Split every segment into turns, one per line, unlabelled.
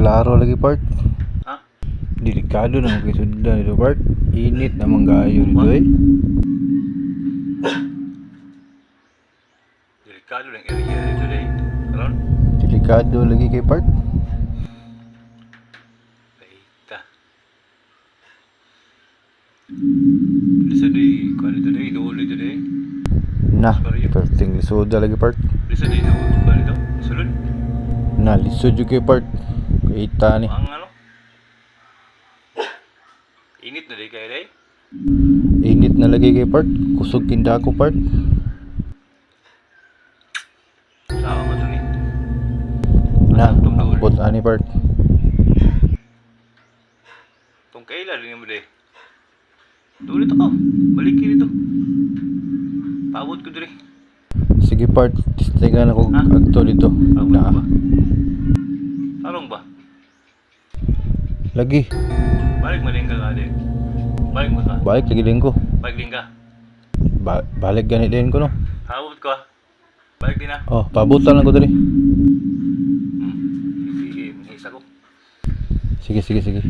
klaro lagi part.
Ha?
Delikado na mga kisudlan dito part. Init naman kayo dito eh.
Delikado lang area dito day. Karon?
Delikado lagi kay part.
Baita. Lisa day, kuan dito day, dulo dito day.
Nah, perting lisoda lagi part.
Lisa day, kuan dito. Sulod.
Nah, lisod yung kay part. Kaita ni.
Ang ano? Init na day kayo day.
Init na lagi kay part. Kusog kinda ko part.
Sama mo to ni.
Nah, ambot ani part.
Tong kaila din mo day. Dulit ako. Balik kayo dito. Paabot ko dire.
Sige part, tistingan ako
Ha?
agto dito.
Paabot
Na.
ba? Tarong ba?
Lagi.
Balik maling ka ka din. Balik mo ka.
Balik lagi din ko.
Balik din ka.
Balik ganit din ko no.
Paabot ko ah. Balik din ah.
Oh, pabutan lang ko dali.
Sige, manghisa ko.
Sige, sige, sige.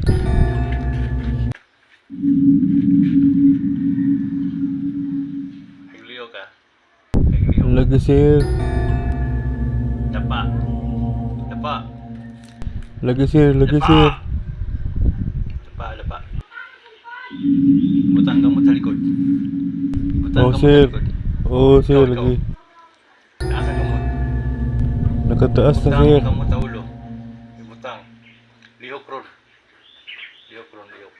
Nagliyo ka. Nagliyo.
Lagi sir.
Dapa. Dapa.
Lagi sir, lagi sir.
Dapa, dapa. Butang gamot sa likod. Butang
Oh
gamot
sir.
sa likod.
Oh sir,
Ikaw,
lagi.
Nasa gamot.
Nakataas na
Butang
sir.
gamot sa ulo. May butang. Lihok ron. Lihok ron, lihok.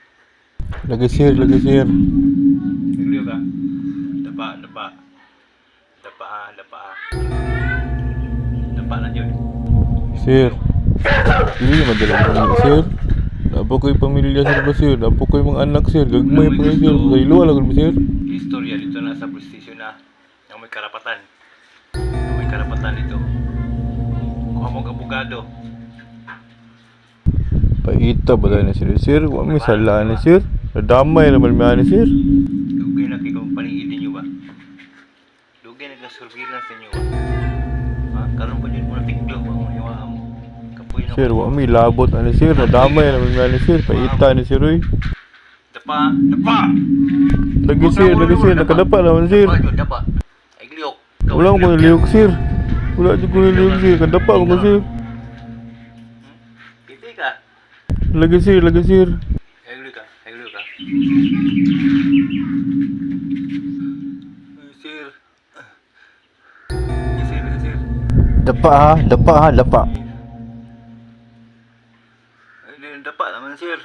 Lagi sir, lagi sir.
Nagliyo ka. Dapa, dapa. Dapa, dapa. Dapa na yun.
Sir. Dili madala mo sir. Dapo ko'y pamilya sir ba sir? Dapo ko'y mga anak sir. Gagmay pa kayo sir. Sa ilo lang mo sir.
Istorya dito na sa prestisyo na ang may karapatan. Ang may karapatan dito. Kuha mong abogado.
Paita ba tayo na sir? Sir, huwag may sala ni sir. Nadamay naman mga ni sir.
Dugay na kayo paningidin nyo ba? Dugay na surveillance ninyo ba? Ha? Karoon pa dyan mo na tiglo ba? Ang iwaan mo. Kapoy na
Sir, huwag may labot ani sir. Nadamay naman mga ni sir. Paita ni sir oy.
Dapa! Dapa!
Lagi sir, lagi sir. Nakadapa naman sir.
Dapa yun, dapa. Ay gliyok.
Wala ko niliyog sir. Wala ko niliyog sir. Kadapa ko sir.
Kiti ka.
Lagi sir, lagi sir.
Ay gliyok ka. Ay gliyok ka. Ay sir. Ay sir, ay sir.
Dapa ha, dapa ha, dapa.
Ay di, dapa naman sir.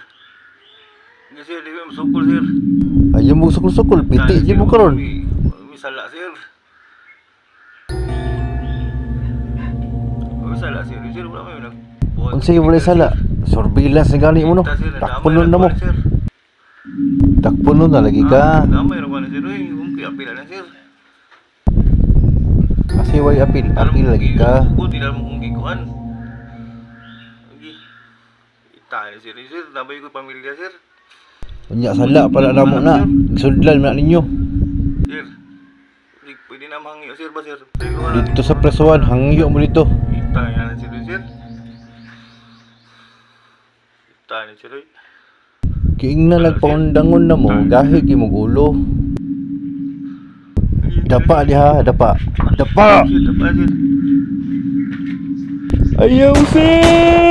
Ay sir, di ko masukol sir.
Ayaw mo sukul-sukul. Piti di mo karon.
May sala sir. May sala sir. Sir, wala kayo nag...
Ang sige wala sala. Surveillance na gani mo no. Takpunon na mo. Takpunon na lagi ka.
Damay rin ka na sir. Uy, kaya pila na sir.
Kasi way apil. Apil lagi ka.
Buti lang mo kung gikuan. Ita ni sir. Sir, damay ko pamilya sir.
Unya sala pala na mo na. Sudlan na ninyo.
Sir, pwede na mangyo sir ba sir?
Dito sa presuan, hangyo mo dito.
Ita na sir sir. Ita ni sir.
Kiing na nagpaundangon na mo, gahi ki mo gulo. Dapa diha, dapa. Dapa.
Sir, dapa sir.
Ayaw sir!